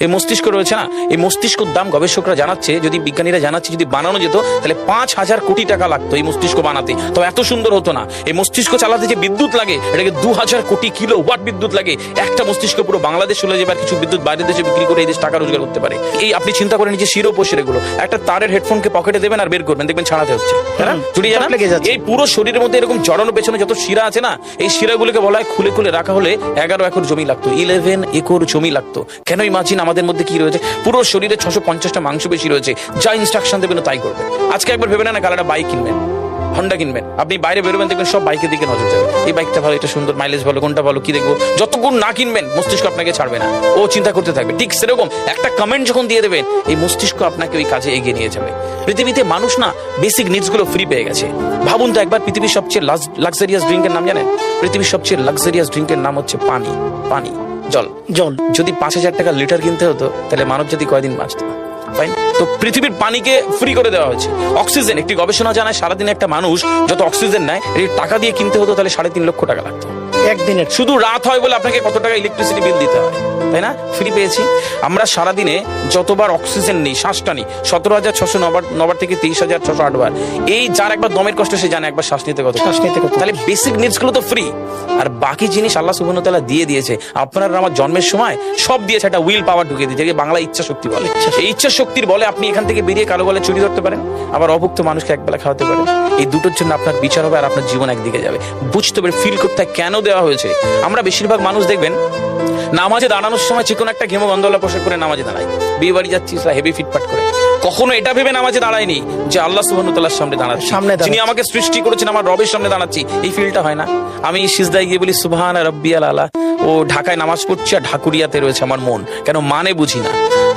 এই মস্তিষ্ক রয়েছে না, এই মস্তিষ্কের দাম গবেষকরা জানাচ্ছে, যদি বিজ্ঞানীরা জানাচ্ছে, যদি বানানো যেত তাহলে 5,000 কোটি টাকা লাগতো এই মস্তিষ্ক বানাতে, তো এত সুন্দর হতো না। এই মস্তিষ্ক চালাতে যে বিদ্যুৎ লাগে এটাকে 2000 কোটি কিলো ওয়াট বিদ্যুৎ লাগে। একটা মস্তিষ্ক পুরো বাংলাদেশ চলে যাবে, আর কিছু বিদ্যুৎ বাইরের দেশে বিক্রি করে এই দেশ টাকা রোজগার করতে পারে। এই আপনি চিন্তা করেন যে শিরোপোষের এগুলো, একটা তারের হেডফোনকে পকেটে দেবেন আর বের করবেন, দেখবেন ছাড়াতে হচ্ছে, জুড়ে যাচ্ছে। এই পুরো শরীরের মধ্যে এরকম জড়ানো পেছনে যত শিরা আছে না, এই শিরাগুলোকে বলা হয় খুলে খুলে রাখা হলে 11 একর জমি লাগতো, 11 একর জমি লাগতো। কেন ইমাজিন আমাদের মধ্যে কি রয়েছে, পুরো শরীরে 650টা মাংসপেশি রয়েছে, যা ইনস্ট্রাকশন দেবেন তাই করবে। আজকে একবার ভেবে না, কাল একটা বাইক কিনবেন, হন্ডা কিনবেন, আপনি বাইরে বেরোবেন দেখবেন সব বাইকের দিকে নজর যাবে, এই বাইকটা ভালো, এটা সুন্দর, মাইলেজ ভালো, কোনটা ভালো, কি দেখবো। যতক্ষণ না কিনবেন মস্তিষ্ক আপনাকে ছাড়বে না, ও চিন্তা করতে থাকবে। ঠিক সেরকম একটা কমেন্ট যখন দিয়ে দেবেন, এই মস্তিষ্ক আপনাকে ওই কাজে এগিয়ে নিয়ে যাবে। পৃথিবীতে মানুষ না বেসিক নিডস গুলো ফ্রি পেয়ে গেছে। ভাবুন তো একবার, পৃথিবীর সবচেয়ে লাক্সারিয়াস ড্রিঙ্কের নাম জানেন? পৃথিবীর সবচেয়ে লাক্সারিয়াস ড্রিঙ্কের নাম হচ্ছে পানি। পানি, জল। যদি 5,000 টাকা লিটার কিনতে হতো তাহলে মানব জাতি কয়দিন বাঁচত? তো পৃথিবীর পানিকে ফ্রি করে দেওয়া হয়েছে। অক্সিজেন, একটি গবেষণা জানায় সারাদিনে একটা মানুষ যত অক্সিজেন নেয় এই টাকা দিয়ে কিনতে হতো তাহলে 3.5 লক্ষ টাকা লাগতো একদিনের। শুধু রাত হয় বলে আপনাকে কত টাকা ইলেকট্রিসিটি বিল দিতে হয়, তাই না? ফ্রি পেয়েছি আমরা। সারাদিনে যতবার অক্সিজেন নিই, শ্বাসটা নিই, 17,609 থেকে 23,608 বার। এই যার একবার দমের কষ্ট সে জানে একবার শ্বাস নিতে কত। তাহলে বেসিক নিডস গুলো তো ফ্রি, আর বাকি জিনিস আল্লাহ সুবহানাহু ওয়া তাআলা দিয়ে দিয়েছে। আপনার আমার জন্মের সময় সব দিয়েছে, একটা উইল পাওয়ার ঢুকিয়ে দিয়েছে, বাংলা ইচ্ছা শক্তি বলে। এই ইচ্ছা শক্তির বলে আপনি এখান থেকে বেরিয়ে কালো বলে চুরি ধরতে পারেন, আবার অভুক্ত মানুষকে একবেলা খাওয়াতে পারেন। এই দুটোর জন্য আপনার বিচার হবে আর আপনার জীবন একদিকে যাবে। বুঝতে পারে, ফিল করতে কেন দেওয়া হয়েছে। আমরা বেশিরভাগ মানুষ দেখবেন নামাজে দাঁড়ানোর সময় চিকন একটা ঘেমো গন্ধওয়ালা পোশাক করে নামাজে দাঁড়ায়, বিয়ে বাড়ি যাচ্ছি হেভি ফিটফাট করে। কখনো এটা ভেবে নামাজে দাঁড়ায়নি যে আল্লাহ সুবহানাহু ওয়া তাআলার সামনে দাঁড়াচ্ছি, যিনি আমাকে সৃষ্টি করেছেন, আমার রবের সামনে দাঁড়াচ্ছি। এই ফিলটা হয় না। আমি সিজদায় গিয়ে বলি সুবহানা রাব্বিয়াল আলা, ও ঢাকায় নামাজ পড়ছি আর ঢাকুরিয়াতে রয়েছে আমার মন, কেন মানে বুঝি না।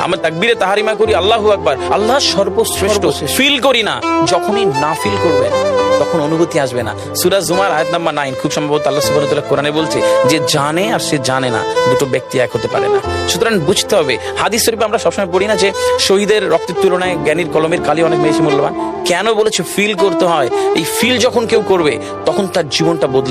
আমরা তাকবীরে তাহারিমা করি আল্লাহু আকবার, আল্লাহ সর্বশ্রেষ্ঠ, ফিল করি না। যখনই না ফিল করবেন তখন অনুভূতি আসবে না। সূরা জুমার আয়াত নাম্বার 9 খুব সম্ভবত আল্লাহ সুবহানাহু ওয়া তাআলা কোরআনে বলছে যে জানে আর সে জানে না, দুটো ব্যক্তি এক হতে পারে না। সুতরাং বুঝতে হবে। হাদিস শরীফে আমরা সবসময় পড়ি না যে শহীদের রক্তের তুলনায় জ্ঞানীর কলমের কালি অনেক বেশি মূল্যবান। কেন বলেছে? ফিল করতে হয়। এই ফিল যখন কেউ করবে তখন তার জীবনটা বদলে